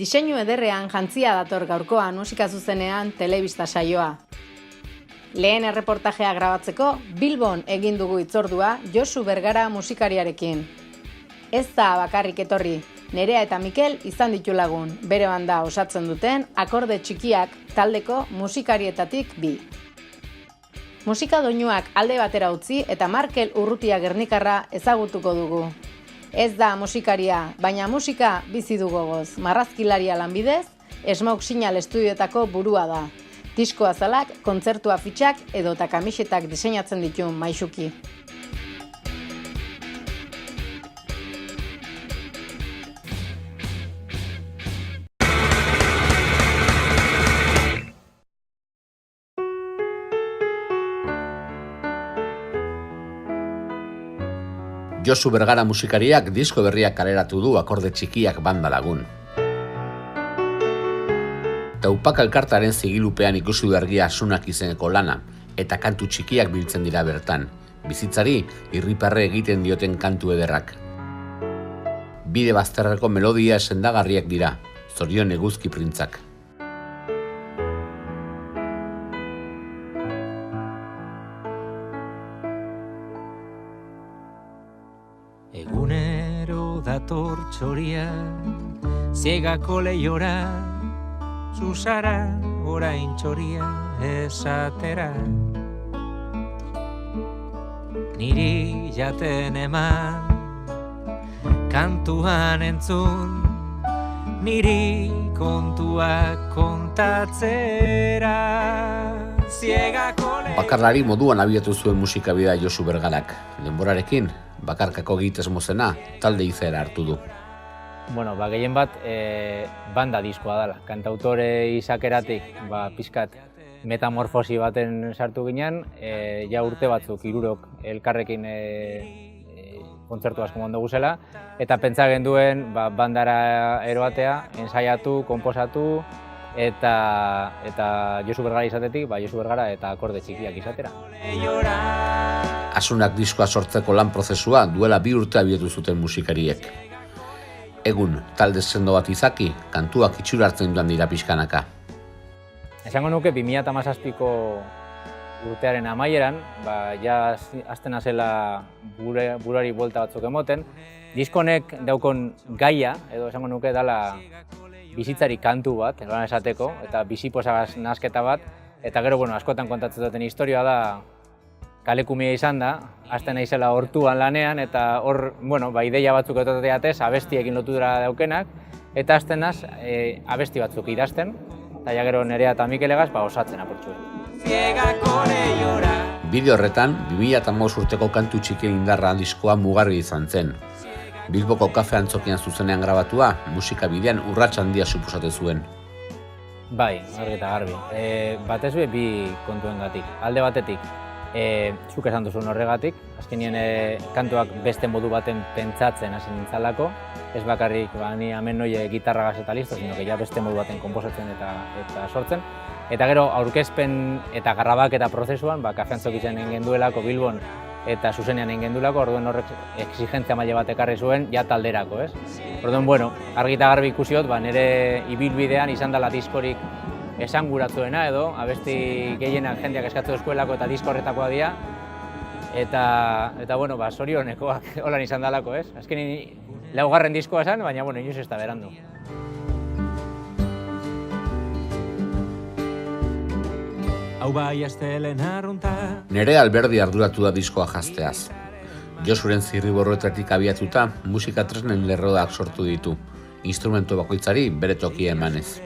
Diseinu ederrean jantzia dator gaurkoan musika zuzenean telebista saioa. Lehen erreportajea grabatzeko Bilbon egin dugu hitzordua Josu Bergara musikariarekin. Ez da bakarrik etorri, Nerea eta Mikel izan ditu lagun, bere banda osatzen duten Akorde Txikiak taldeko musikarietatik bi. Musika doinuak alde batera utzi eta Markel Urrutia Gernikarra ezagutuko dugu. Ez da musikaria, baina musika bizi du gogoz. Marrazkilaria lanbidez, Smoke Signal estudioetako burua da. Disko azalak, kontzertu afitxak edota kamisetak diseinatzen ditu maisuki. Josu Bergara musikariak disko berriak kaleratu du Akorde Txikiak banda lagun. Taupak elkartaren zigilupean ikusi du argia Asunak izeneko lana, eta kantu txikiak biltzen dira bertan. Bizitzari irriparre egiten dioten kantu ederrak. Bide bazterreko melodia sendagarriak dira, Zorion Eguzki printzak. Egunero dator txoria, ziegako lehiora, zuzara orain txoria esatera. Niri jaten eman, kantuan entzun, niri kontuak kontatzera. Bakarlari moduan abiatu zuen musikabidea Josu Bergarak. Denborarekin, bakarkako egitezmozena talde izera hartu du. Gehien bat banda diskoa dela. Kantautore izakeratik pixkat metamorfosi baten sartu ginen, ja urte batzuk, hirurok elkarrekin kontzertu asko mondo guzela, eta pentsa genduen bandara eroatea, ensaiatu, konposatu, eta Josu Bergara izatetik, Josu Bergara eta Akorde Txikiak izatera. Asunak diskoa sortzeko lan prozesua duela 2 urte abiatu zuten musikariek. Egun, talde sendo bat izaki, kantuak itxura hartzen duan dira pixkanaka. Esango nuke 2017ko urtearen amaieran, ja azten azela buruari buelta batzuk emoten, diskonek daukon gaia, edo esango nuke dela bizitzari kantu bat, eroan esateko, eta biziposagaz nasketa bat, eta gero, askotan kontatzen duten historioa da, kalekumia izan da, azten naizela hortuan lanean, eta hor, ideia batzuk etoteatez, abestiekin lotura daukenak, eta azten naz, abesti batzuk idazten, eta ja gero Nerea eta Mikelegaz, osatzen apurtzu. Bideo horretan, 2015 urteko kantu txikien indarra diskoa mugarri izan zen. Bilboko kafe antzokian zuzenean grabatua, musika bidean urrats handia suposate zuen. Bai, argi eta garbi. Batez bi kontuengatik. Alde batetik, zuk esan duzun horregatik, azkenien kantuak beste modu baten pentsatzen hasi nintzalako, ez bakarrik ni hemen noie gitarragaz eta listo, sino que ja beste modu baten konposatzen eta sortzen. Eta gero aurkezpen eta garrabak eta prozesuan, kafe antzokitzen egin duelako Bilbon, eta zuzenean egin duelako, orduan horrek exigentzia maila bat ekarri zuen, ja talderako, ez? Orduan, argi eta garbi ikusiot, nire ibilbidean izan dela diskorik esanguratzuena edo, abesti gehienak jendeak eskatzen duzkuelako eta disko horretakoa dira, eta zorionekoak holan izan dalako, ez? Azkenin, 4. diskoa esan, baina, inoiz ez da berandu. Nerea Alberdi arduratu da diskoa jazteaz. Josuren zirriborroetatik abiatuta, musika tresnen lerrodak sortu ditu, instrumentu bakoitzari bere tokia emanez.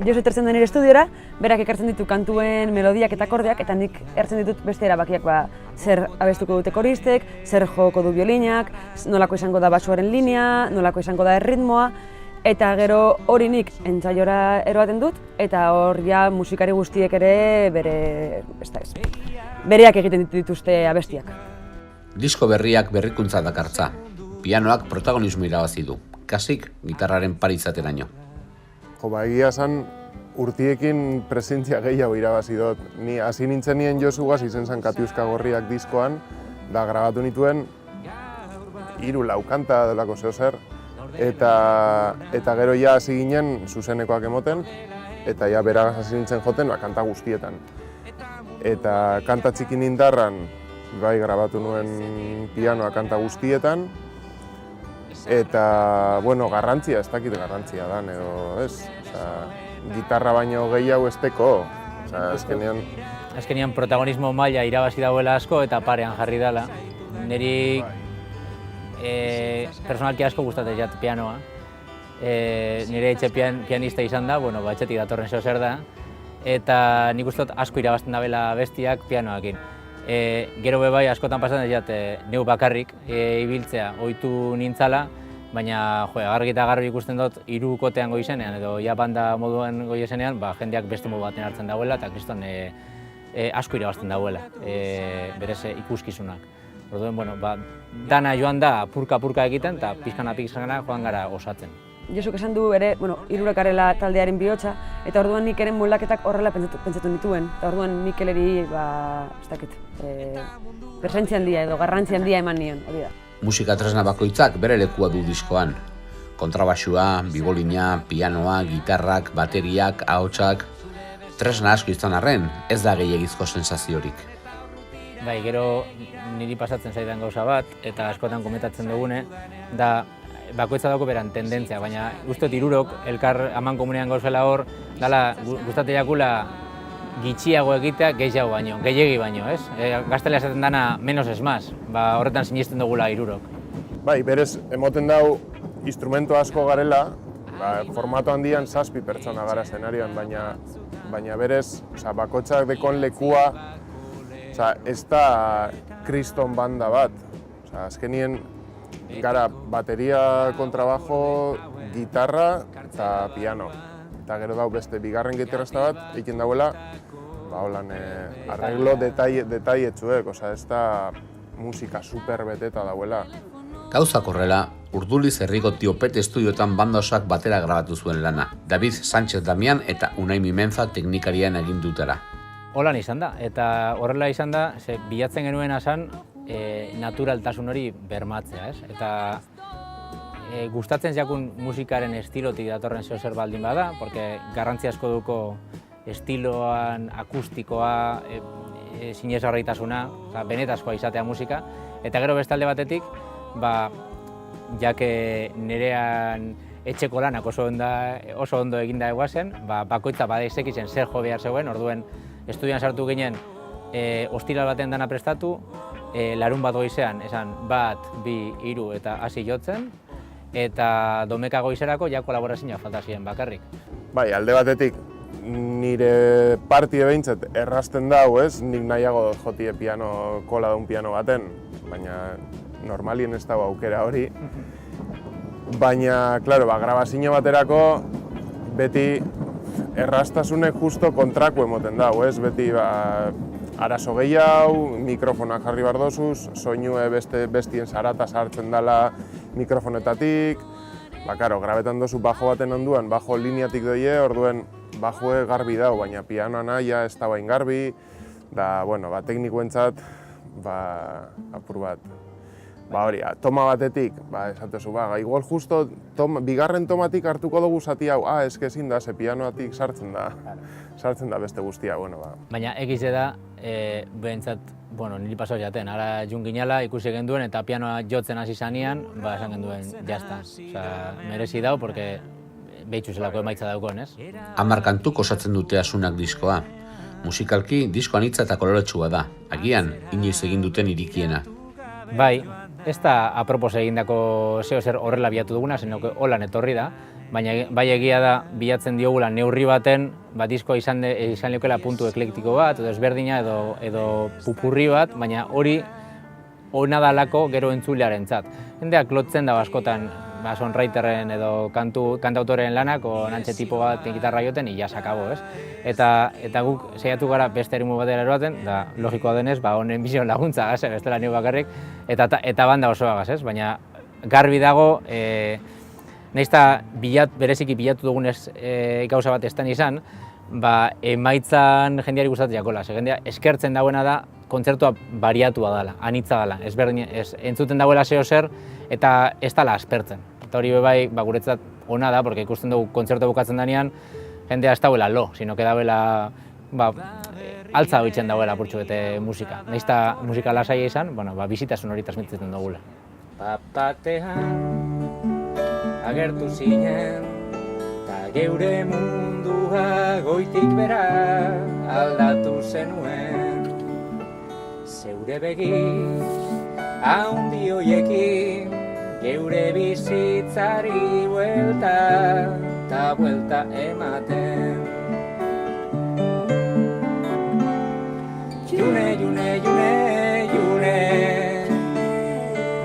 Josu etortzen da nire estudiora, berak ekartzen ditu kantuen melodiak eta akordeak, eta nik hartzen ditut beste erabakiak zer abestuko dute koristek, zer joko du biolinak, nolako izango da basuaren linea, nolako izango da erritmoa, eta gero hori nik entzaiora eroaten dut, eta hor musikari guztiek ere bereak egiten dituzte abestiak. Disko berriak berrikuntza dakartza. Pianoak protagonismo irabazi du, kasik gitarraren pari izateraino. Egia esan, urtiekin presentzia gehiago irabazi dut. Ni hasi nintzen nien Josugaz izen zen Katiuska Gorriak diskoan, da grabatu nituen 3-4 kanta delako zeo zer, eta gero ja hasi ginen zuzenekoak emoten, eta ja beragaz hasi nintzen joten kanta guztietan. Eta kanta txikin indarran, bai grabatu nuen pianoa kanta guztietan, eta, bueno, garrantzia, ez dakit garrantzia dan, edo ez, gitarra baino gehiago esteko, azkenean protagonismo maila irabazi dauela asko eta parean jarri dela. Niri personalki asko gustatzen jat pianoa. Nire etxe pianista izan da, bueno, etxetik datorren zeo zer da, eta nik uste dut asko irabazten dabela bestiak pianoakin. Gero bai askotan pasatzen jat neu bakarrik ibiltzea ohitu nintzala, baina argi eta garbi ikusten dut hirukotean goizenean edo ja banda moduan goizenean, jendeak beste modu baten hartzen dauela eta kriston asko irabazten dauela, berez ikuskizunak. Orduan, bueno, dana joan da purka-purka egiten eta pixkana joan gara osatzen. Josuk esan du ere, hirurak garela taldearen bihotza, eta orduan nik ere moldaketak horrela pentsatu nituen. Eta orduan Mikeleri, ez dakit, presentzia handia edo garrantzia handia eman nion, hori da. Musika tresna bakoitzak bere lekua du diskoan. Kontrabaxua, bibolina, pianoa, gitarrak, bateriak, ahotsak. Tresna asko izan arren, ez da gehiagizko sensaziorik. Bai, gero niri pasatzen zaidan gauza bat, eta askotan komentatzen dugune, da bakoitza dago beran tendentzia, baina guztot hirurok elkar aman komunean gauzela hor, dala guztate jakula gitxiago egitea gehiago baino, gehiegi baino, ez? Gaztelea esaten dana menos es más, horretan sinisten dugula hirurok. Bai, berez, emoten dau instrumento asko garela, formato handian 7 pertsona gara zenarioan, baina berez, bakoitzak dekon lekua, ez da kriston banda bat. Azkenien gara bateria, kontrabajo, gitarra eta piano. Eta gero dau beste bigarren gitarrista bat, egin dauela, arreglo detaietsuek, ez da musika super beteta dauela. Gauzak horrela, Urduliz herriko Tiopet estudiotan banda osoak batera grabatu zuen lana. David Sánchez Damián eta Unai Mimenza teknikarian egin dutela. Holan izan da, eta horrela izan da, bilatzen genuen asan naturaltasun hori bermatzea, ez? Eta gustatzen jakun musikaren estilotik datorren zeo zer baldin bada, porque garrantzi asko duko estiloan, akustikoa, sinesgarritasuna, benetazkoa izatea musika, eta gero bestalde batetik, jake nerean etxeko lanak oso ondo eginda eguazen, bakoitza badezekizen zer jo behar zegoen, orduen estudian sartu ginen ostiral baten dana prestatu, larun bat goizean, esan 1, 2, 3 eta hasi jotzen, eta domeka goizerako ja kolaborazioa falta ziren bakarrik. Bai, alde batetik, nire partie behintzat errazten dau, ez? Nik nahiago jotie kola daun piano baten, baina normalien ez dago aukera hori. Baina, klaro, grabazio baterako beti erraztasunek justo kontrako emoten dago, ez? Beti arazo gehiago, mikrofonak jarri behar dozuz, soinue bestien zarata sartzen dela mikrofonetatik. Grabetan dozu bajo baten onduan, bajo lineatik doie, orduen bajoe garbi dago, baina pianoa naia ez da bain garbi. Da, teknikoentzat, apur bat. Hori, toma batetik, esatezu, igual justo bigarren tomatik hartuko dugu zati hau, eske ezin da, ze pianoatik sartzen da beste guztia, Baina egize da, behintzat, niri pasau jaten, ara jun ginala, ikusi genduen eta pianoa jotzen hasi zanean, esan genduen, jazta. Merezi dau, porque behitxu zelako emaitza daukon, ez? 10 kantuk osatzen dute Asunak diskoa. Musikalki, disko anitza eta koloretsua da. Agian, inoiz egin duten irikiena. Bai, ez da apropos egindako zeo zer horrela bilatu duguna, zenoko holan etorri da, baina bai egia da bilatzen diogula neurri baten, diskoa izan leukela puntu eklektiko bat, edo ezberdina, edo pupurri bat, baina hori ona dalako gero entzulearentzat. Jendeak lotzen da askotan songwriterren edo kantautoren lanak, nantxe tipo bat gitarra joten, ia sakabo, ez? Eta guk saiatu gara beste erimu batera eroaten, da logikoa denez, honen bizion laguntza, bestela neu bakarrik, eta banda osoagaz, ez? Baina garbi dago, nahiz eta bereziki bilatu dugunez gauza bat estan izan, emaitzan jendeari gustatzen jakola. Jendea eskertzen dauena da, kontzertua bariatua dela, anitza dela, entzuten dauela zeo zer, eta ez dela aspertzen. Eta hori bai, guretzat ona da, porque ikusten dugu kontzertu bukatzen denean, jendea ez dauela lo, sino que dauela altza hoitzen dauela purtsu bete musika. Nahiz eta musika lasaia izan, bizitasun hori transmititzen dugula. Batean agertu zinen, ta geure mundua goitik bera aldatu zenuen. Zeure begi haundi hoiekin, geure bizitzari buelta ta buelta ematen. June, june, june, june,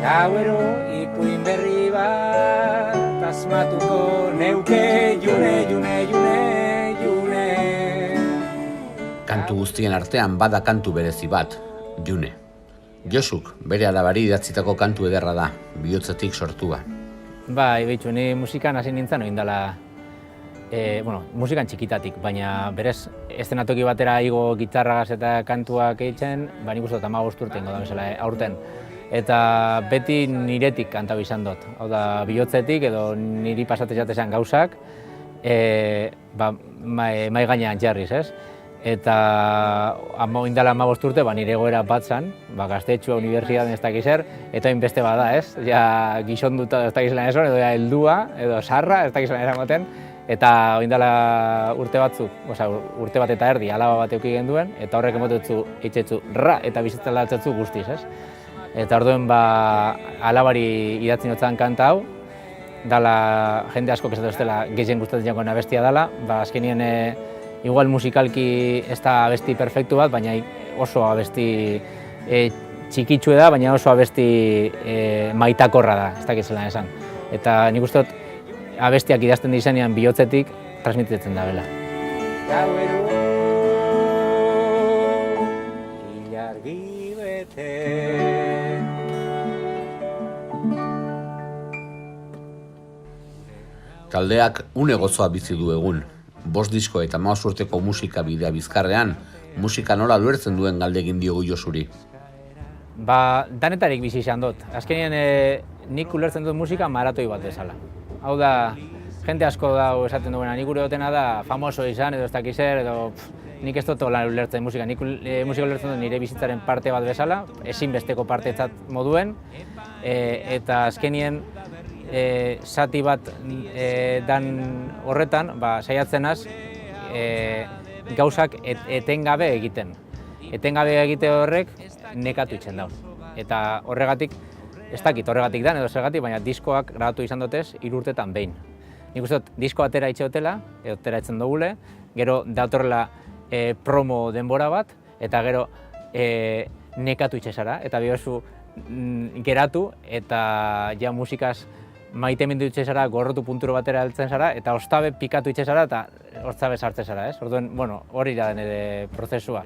gauero ipuin berri bat asmatuko neuke, june, june, june, june. Kantu guztien artean bada kantu berezi bat, June. Josuk bere alabari idatzitako kantu ederra da, bihotzetik sortua. Bai, behitxu, ni musikan hasi nintzen oindala, musikan txikitatik, baina berez eszenatoki batera igo gitarragaz eta kantuak eitzen, nik uste dut 15 urte ingo da bezala aurten. Eta beti niretik kantau izan dut. Hau da, bihotzetik edo niri pasatez jatezean gauzak, mai gainean jarriz, ez? Eta oindala 15 urte, nire egoera bat zan, gaztetxua, unibertsitatean ez dakiz zer, eta beste bada, ez? Ja gizonduta ez dakiz lan esan, edo heldua, edo sarra, ez dakiz lan esan. Eta oindala urte batzuk, urte bat eta erdi, alaba bat euki genduen, eta horrek emotetzu, eitzetzu, ra, eta bizitzala altzatzu guztiz, ez? Eta orduen alabari idatzen notzan kanta hau, dala jende asko esatu ez dela gehien gustatzen jakoen abestia dela, azkenien igual musikalki ez da abesti perfektu bat, baina oso abesti txikitsu da, baina oso abesti maitakorra da, ez dakit zelan esan. Eta nik uste dut abestiak idazten dizenean bihotzetik transmititzen da bela. Gauero ilargi bete. Taldeak une gozoa bizi du egun. 5 disko eta 15 urteko musika bidea bizkarrean, musika nola ulertzen duen galdegin diogu Josuri. Danetarik bizi izan dut. Azkenien nik ulertzen dut musika maratoi bat bezala. Hau da, jente asko da esaten duena, nik ulertena da famoso izan edo ez dakiz zer, edo nik ez dut ulertzen musika. Nik musika ulertzen dut nire bizitzaren parte bat bezala, ezinbesteko partetzat moduen, eta azkenien zati bat dan horretan, saiatzen az, gauzak etengabe egiten. Etengabe egite horrek nekatu itzen daun. Eta horregatik, ez dakit horregatik dan edo zergatik, baina diskoak grabatu izan dutez 3 urtetan behin. Nik uste dut, disko atera itxeotela, edo atera itzen dugule, gero datorrela promo denbora bat, eta gero nekatu itxezara, eta bihozu geratu, eta ja musikaz maite mendu itxezara, gorrotu punturo batera heltzen zara, eta ostabe pikatu itxezara, eta hortzabe sartzen zara, ez? Orduen, hori da nire prozesua.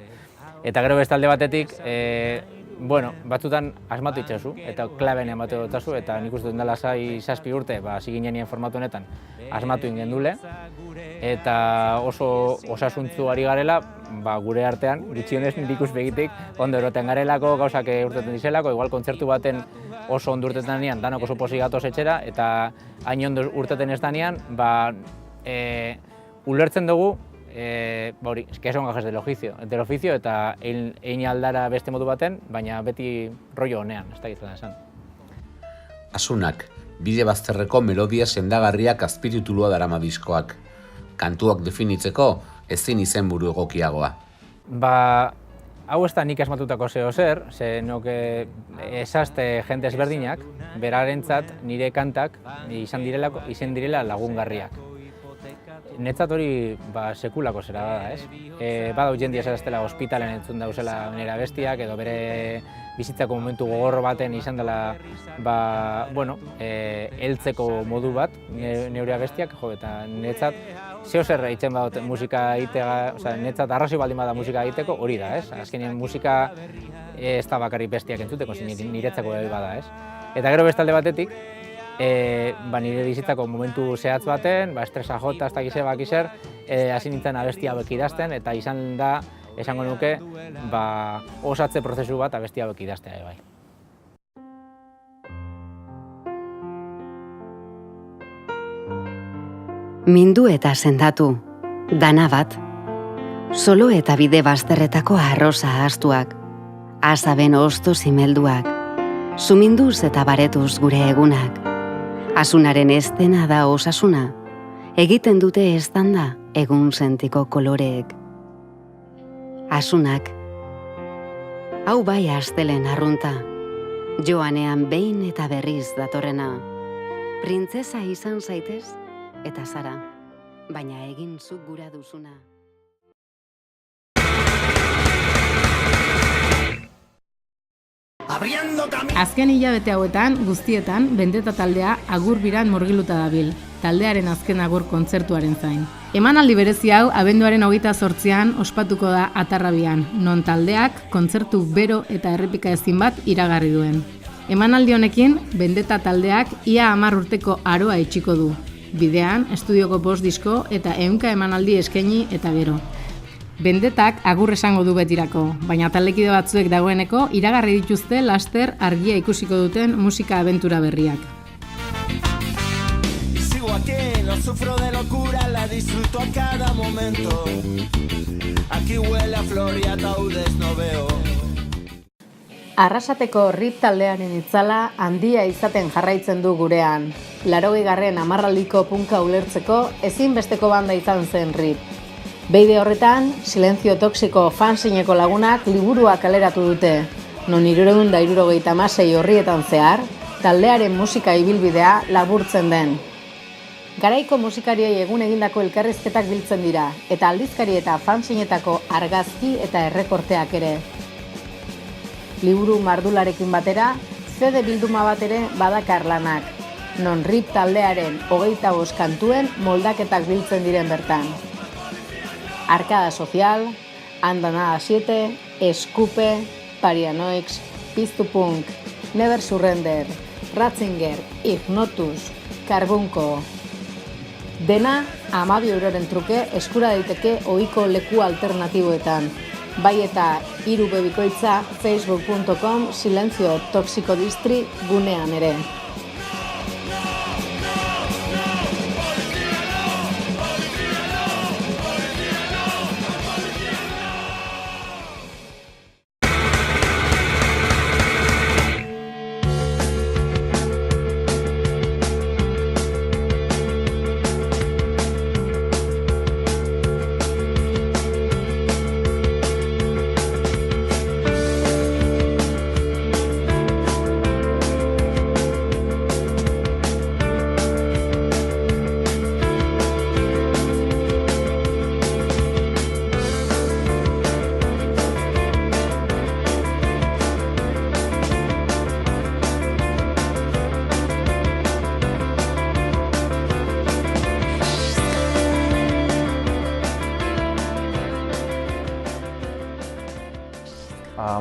Eta gero bestalde batetik, batzutan asmatu itxazu, eta klabean ematu dutazu, eta nik uste dut dela 6 urte, hasi ginenien formatu honetan, asmatu ingendule, eta oso osasuntzu ari garela, gure artean, gutxionez nire ikuspegitik, ondo eroten garelako, gauzak urteten dizelako, igual kontzertu baten oso ondo urteten denean, danok oso pozik gatoz etxera, eta hain ondo urteten ez denean, ulertzen dugu, que son gajes del oficio eta egin aldara beste modu baten, baina beti rollo honean, ez da gitzen esan. Asunak, bide bazterreko melodia sendagarriak azpititulua darama diskoak. Kantuak definitzeko ezin izenburu egokiagoa. Hau ez da nik asmatutako zeo zer, ze noke esazte jente ezberdinak, berarentzat nire kantak izan direla lagungarriak. Netzat hori sekulako zera da, ez? Badau jendia zeraztela ospitalen entzun dauzela nire abestiak, edo bere bizitzako momentu gogorro baten izan dela, heltzeko modu bat neure abestiak, eta netzat zeo zer eitzen badut musika egitega, netzat arrazoi baldin bada musika egiteko hori da, ez? Azkenean musika ez da bakarrik bestiak entzuteko, niretzako bada, ez? Eta gero bestalde batetik, nire bizitzako momentu zehatz baten, estresa jota, ez dakize bakizer, hasi nintzen abesti hauek idazten, eta izan da, esango nuke, osatze prozesu bat abesti hauek idaztea bai. Mindu eta sendatu, dana bat. Solo eta bide bazterretako arroza ahaztuak, azaben osto zimelduak, suminduz eta baretuz gure egunak. Asunaren estena da osasuna, egiten dute eztanda egun sentiko koloreek. Asunak, hau bai astelen arrunta, joanean behin eta berriz datorrena. Printzesa izan zaitez eta zara, baina egin zuk gura duzuna. Azken hilabete hauetan, guztietan, Vendetta taldea agur biran murgiluta dabil, taldearen azken agur kontzertuaren zain. Emanaldi berezi hau, abenduaren 28an ospatuko da Atarrabian, non taldeak kontzertu bero eta errepika ezin bat iragarri duen. Emanaldi honekin, Vendetta taldeak ia 10 urteko aroa itxiko du. Bidean, estudioko 5 disko eta 100 emanaldi eskaini eta gero. Vendettak agur esango du betirako, baina taldekide batzuek dagoeneko iragarri dituzte laster argia ikusiko duten musika abentura berriak. Sigo aquí, no sufro de locura, la disfruto a cada momento. Aquí huele a flor y ataúdes no veo. Arrasateko RIP taldearen itzala handia izaten jarraitzen du gurean. 80. hamarraldiko punka ulertzeko ezinbesteko banda izan zen RIP. Beide horretan, Silencio Toxiko fanzineko lagunak liburua kaleratu dute, non 376 horrietan zehar, taldearen musika ibilbidea laburtzen den. Garaiko musikariei egun egindako elkarrizketak biltzen dira, eta aldizkari eta fanzinetako argazki eta errekorteak ere. Liburu mardularekin batera, CD bilduma bat ere badakar lanak, non RIP taldearen 25 kantuen moldaketak biltzen diren bertan. Arkada Social, Andanada 7, Eskupe, Parianoix, Piztu Punk, Never Surrender, Ratzinger, Ignotus, Karbunko. Dena 12 euroren truke eskura daiteke ohiko leku alternatiboetan. Bai eta 3 bebikoitza facebook.com Silencio Toxiko Distri gunean ere.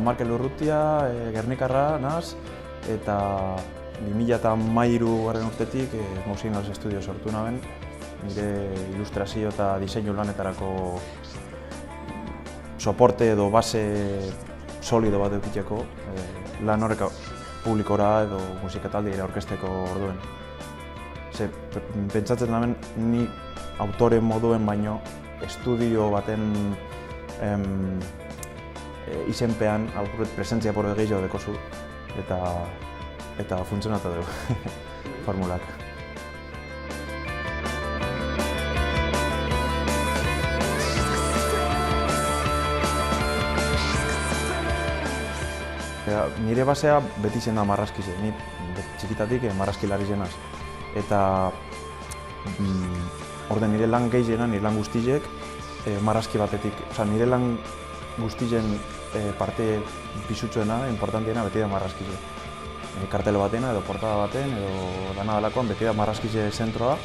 Markel Urrutia, Gernikarra naz, eta 2013 urtetik Mousingals Studio sortu naben, nire ilustrazio eta diseinu lanetarako soporte edo base solido bat edukitzeko, lan horrek publikora edo musika taldeira orkesteko orduen. Pentsatzen daben, ni autore moduen baino estudio baten izenpean presentzia por gehiago dekozu eta funtzionatu dugu formulak. Nire basea beti zen da marrazkize, ni txikitatik marrazkilari zenaz. Eta orden nire lan gehiagena, nire lan guztiek marrazki batetik. Nire lan guztien parte pisutsuena, importantiena, beti da marrazkize. Kartelo batena edo portada baten edo dana dalakoan beti da marrazkize zentroa.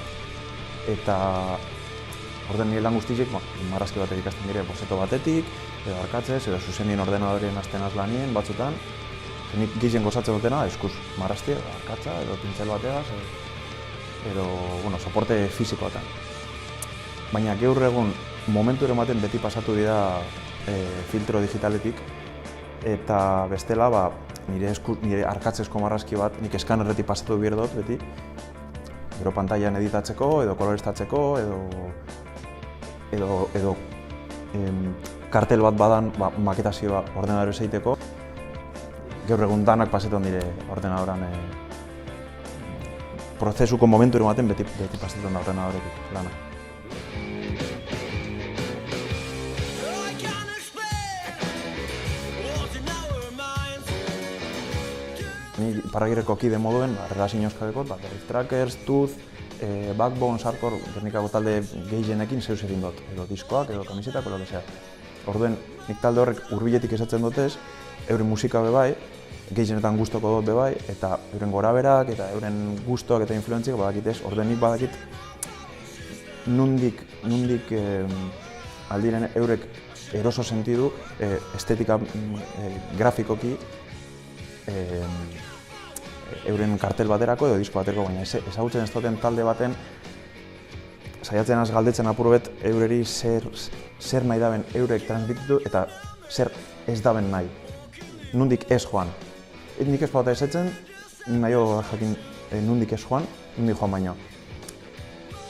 Eta orden nire lan guztiek marrazki batetik ikasten dire bozeto batetik, edo arkatzez, edo zuzenien ordenadorien aztenaz lanien batzutan. Nik gizien gozatzen dutena, eskuz marrazti, arkatza, edo pintzel bateaz, edo soporte fizikoatan. Baina gaur egun momentu ematen beti pasatu dira filtro digitaletik, eta bestela nire arkatzezko marrazki bat nik eskanerretik pasatu behar dut beti, gero pantailan editatzeko, edo koloreztatzeko, edo kartel bat badan maketazioa ordenadorez egiteko. Gaur egun danak pasetan dire ordenadoran prozesuko momentu ematen beti pasetan da ordenadoretik lana. Ni Iparragirreko kide moduen, relazio euskadeko, Drift Trackers, Tooth, Backbone, Sarkor, Gernikako talde gehienekin zeuz egin dut, edo diskoak, edo kamisetak, edo kesea. Orduen, nik talde horrek hurbiletik esatzen dutez, euren musika bebai, gehienetan gustoko dut bebai, eta euren goraberak, eta euren gustoak eta influentziak badakitez, orduen nik badakit nundik aldiren eurek eroso sentidu, estetika grafikoki, euren kartel baterako edo disko baterako, baina ezagutzen ez duten talde baten saiatzen az galdetzen apurbet eureri zer nahi daben eurek transmititu eta zer ez daben nahi. Nundik ez joan. Nik ez bauta ezetzen, nahi jakin nundik ez joan, nundik joan baino.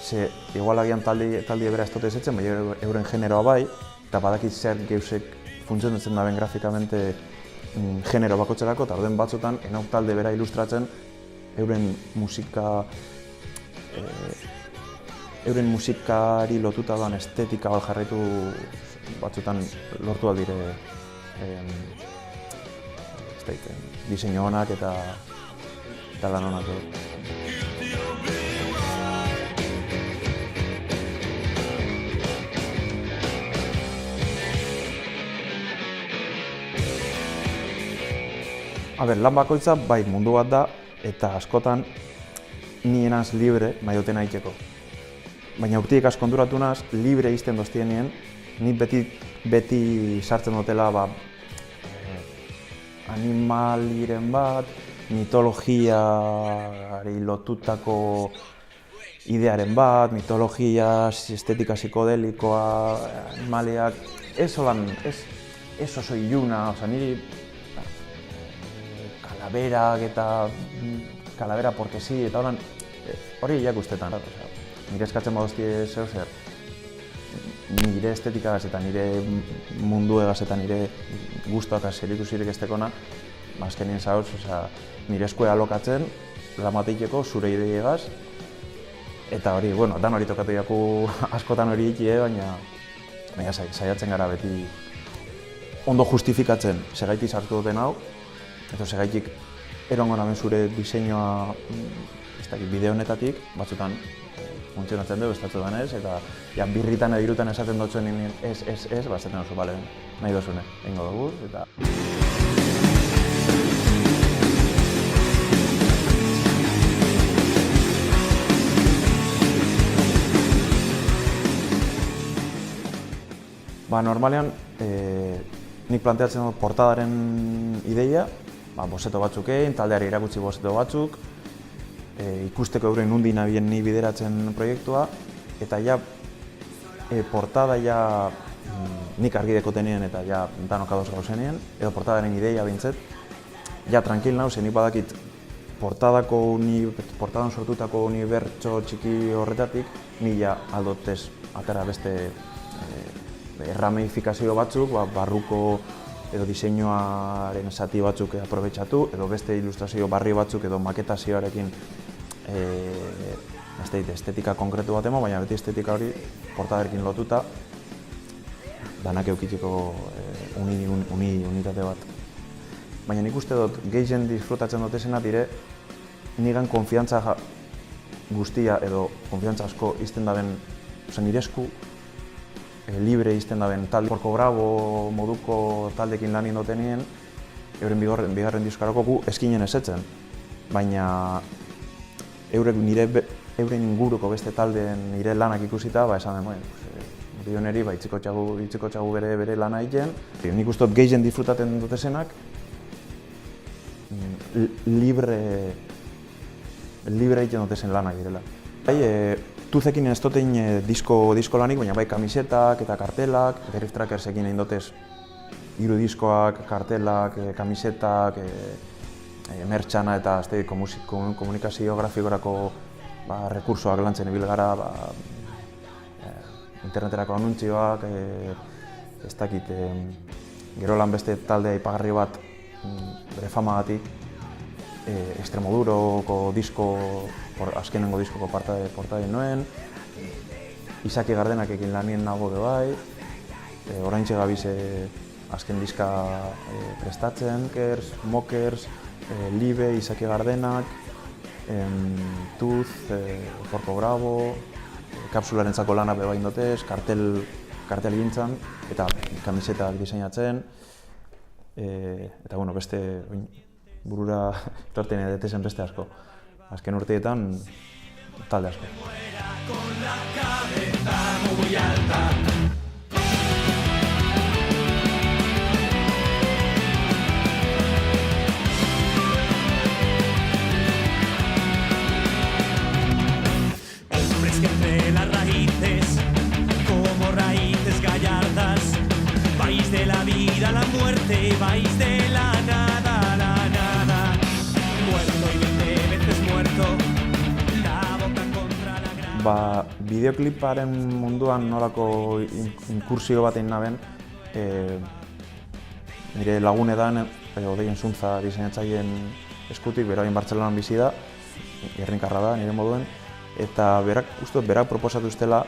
Ze, igual agian taldi bera ez dute ezetzen, bai euren generoa bai, eta badakit zer geusek funtzionatzen daben grafikamente genero bakotxerako, eta orden batzutan enauk talde bera ilustratzen euren musikari lotuta doan estetika bat jarraitu batzutan lortu aldire diseinu honak eta lan honak. Lan bakoitza bai mundu bat da eta askotan nienaz libre nahi duten egiteko. Baina urtiek asko konturatu naz, libre izten doztienien, nik beti sartzen dutela animaliren bat, mitologiari lotutako idearen bat, mitologia estetika psikodelikoa, animaliak, ez oso iluna, niri kalaberak eta kalabera porque sí, eta hori iakustetan. Nire eskatzen badoztie zeu zer, nire estetikagaz eta nire munduegaz eta nire gustoak zerikusirik estekona, azkenien zauz, nire eskue alokatzen, lamateikeko zure ideiegaz, eta hori, bueno, dan hori tokatu jaku askotan hori ikie, baina saiatzen gara beti ondo justifikatzen segaitik sartu duten hau, eta segaitik erongo naben zure diseinua bide honetatik, batzutan funtzionatzen dugu, estatu danez, eta birritan edo hirutan esaten dutzen ez, esaten duzu, bale, nahi dozune, egingo dugu, eta... Normalean, nik planteatzen dut portadaren ideia, bozeto batzuk egin, taldeari irakutsi bozeto batzuk, ikusteko euren nundi nabien ni bideratzen proiektua, eta portada nik argi dekotenien eta danok ados gauzenien, edo portadaren ideia bintzet, tranquil nau, nik badakit portadan sortutako unibertso txiki horretatik, ni aldotez atera beste ramifikazio batzuk, barruko edo diseinuaren zati batzuk aprobetxatu, edo beste ilustrazio barri batzuk edo maketazioarekin estetika konkretu bat emo, baina beti estetika hori portadarekin lotuta danak eukitiko unitate bat. Baina nik uste dut gehien disfrutatzen dutesena dire nigan konfiantza guztia edo konfiantza asko izten daben nire esku libre izten daben talde Porco Bravo moduko taldekin lan indotenien euren bigarren diskarako gu eskinen esetzen. Baina euren inguruko beste taldeen nire lanak ikusita, esan den, bioneri itziko txagu bere lana egiten. Nik uste dut gehien disfrutaten dutesenak libre egiten dutezen lanak direla. Tuzekin ez duten disko lanik, baina bai kamisetak eta kartelak, Drift Trackersekin egin dutez 3 diskoak, kartelak, kamisetak, mertxana eta komunikazio grafikorako rekursoak lantzen ibil gara, interneterako anuntzioak, ez dakit, gero lan beste talde aipagarri bat bere famagatik, Extremoduroko disko, azkenengo diskoko portaden nuen, Izaki Gardenakekin lanien nago de bai, oraintxe gabiz azken diska prestatzen, Mokers, Libe, Izaki Gardenak, Tuz, Porco Bravo, kapsularentzako lana bebain dotez, kartel gintzan, eta kamisetak diseinatzen, eta bueno, beste burura torten edetezen beste asko. Azken urteetan, talde asko. Hombres que entre las raíces, como raíces gallardas, vais de la vida a la muerte, vais de la nada a la nada, muerto y 20 veces muerto, la boca contra la grada. Bideokliparen munduan nolako inkursio bat egin naben, nire lagunedan, Odeien Zuntza diseinatzaileen eskutik, beraien Bartzelonan bizi da, Gerrinkarra da nire moduen, eta berak proposatu ustela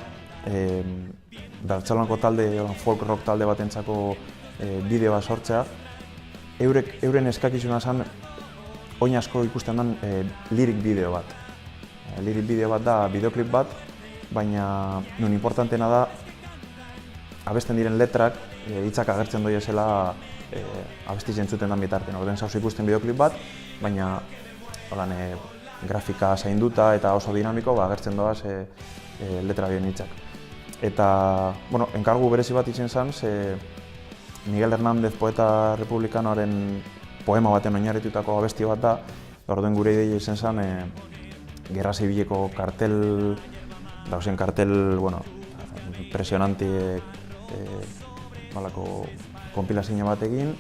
Bartzelonako talde, folk rock talde batentzako bideoa sortzea. Euren eskakizuna zen, oin asko ikusten den lirik bideo bat. Lirik bideo bat da bideoklip bat, baina nun importantena da abesten diren letrak, hitzak agertzen doiezela abesti zentzuten den bitartean. Orden zauz ikusten bideoklip bat, baina grafika zainduta eta oso dinamiko agertzen doaz letra bien hitzak. Eta, bueno, enkargu berezi bat izen zen, Miguel Hernández poeta republikanoaren poema baten oinarritutako abesti bat da, orduen gure ideia izen zen Gerra Zibileko kartel, dauzen kartel, bueno, impresionantiek konpilazio bat egin,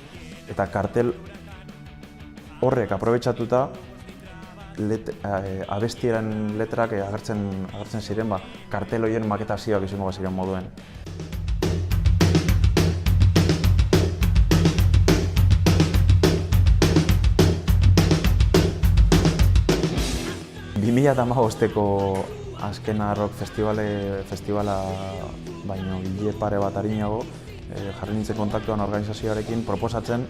eta kartel horrek aprobetxatuta abestiaren letrak agertzen ziren, kartel horien maketazioak izango ziren moduen. Ko azkena rock festivala baino gile pare bat arinago, jarri nintzen kontaktuan organizazioarekin proposatzen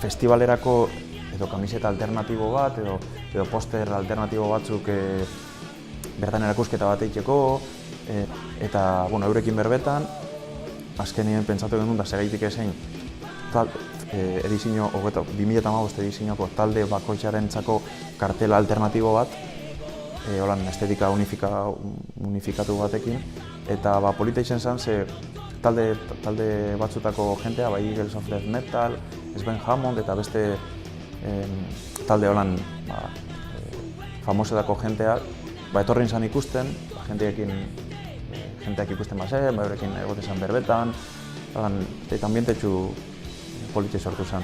festivalerako edo kamiseta alternatibo bat, edo poster alternatibo batzuk bertan erakusketa bat egiteko, eta eurekin berbetan, azkenien pentsatu genuen da segaitik ezein edizio 2015 edizioko talde bakoitzarentzako kartela alternatibo bat, estetika unifikatu batekin, eta polita izen zen, ze talde batzutako jentea, Eagles of Death Metal, Sven Hammond eta beste talde famosetako jenteak, etorri izan ikusten, jenteak ikusten bazen, eurekin egote zen berbetan, eta ambientetxu politi sortu zen.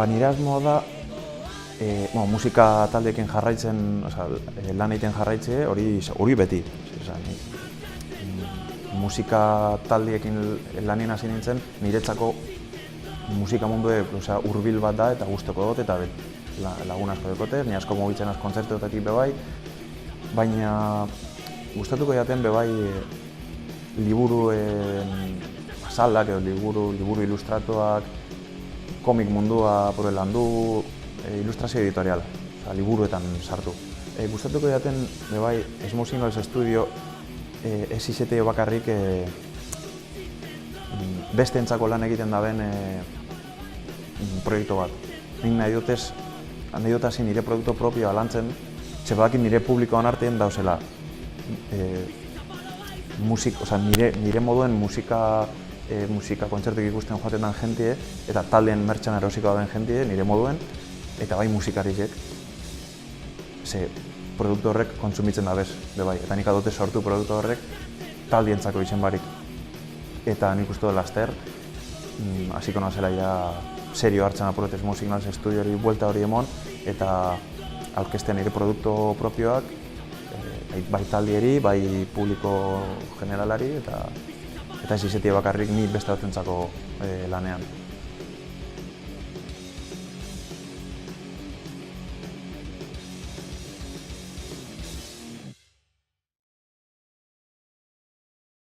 Nire asmoa da, musika taldeekin jarraitzen, lan egiten jarraitze, hori beti. Musika taldeekin lanien hasi nintzen, niretzako musika mundu hurbil bat da eta gustoko dut, eta lagun asko dekote, ni asko mugitzen az kontzertuetatik bebai, baina gustatuko jaten bebai liburuen azalak edo liburu ilustratuak, komik mundua lan du, ilustrazio editorial, liburuetan sartu. Gustatuko jaten bebai Small Singles Studio ez izeteo bakarrik bestentzako lan egiten daben proiektu bat. Nik nahi dutazin nire produktu propioa lantzen, txepakin nire publikoan artean dauzela. Nire moduen musika kontzertuak ikusten joaten den jentie, eta taldeen mertxan erosiko den jentie, nire moduen, eta bai musikarizek, ze produktu horrek kontsumitzen da bez, eta nik adote sortu produktu horrek, taldientzako izen barik. Eta nik uste dut laster, hasiko nazela ja serio hartzen apurretez Musignals estudiori buelta hori emon, eta aurkezten ere produktu propioak, bai taldieri, bai publiko generalari, eta ez izetie bakarrik ni beste batzuentzako lanean.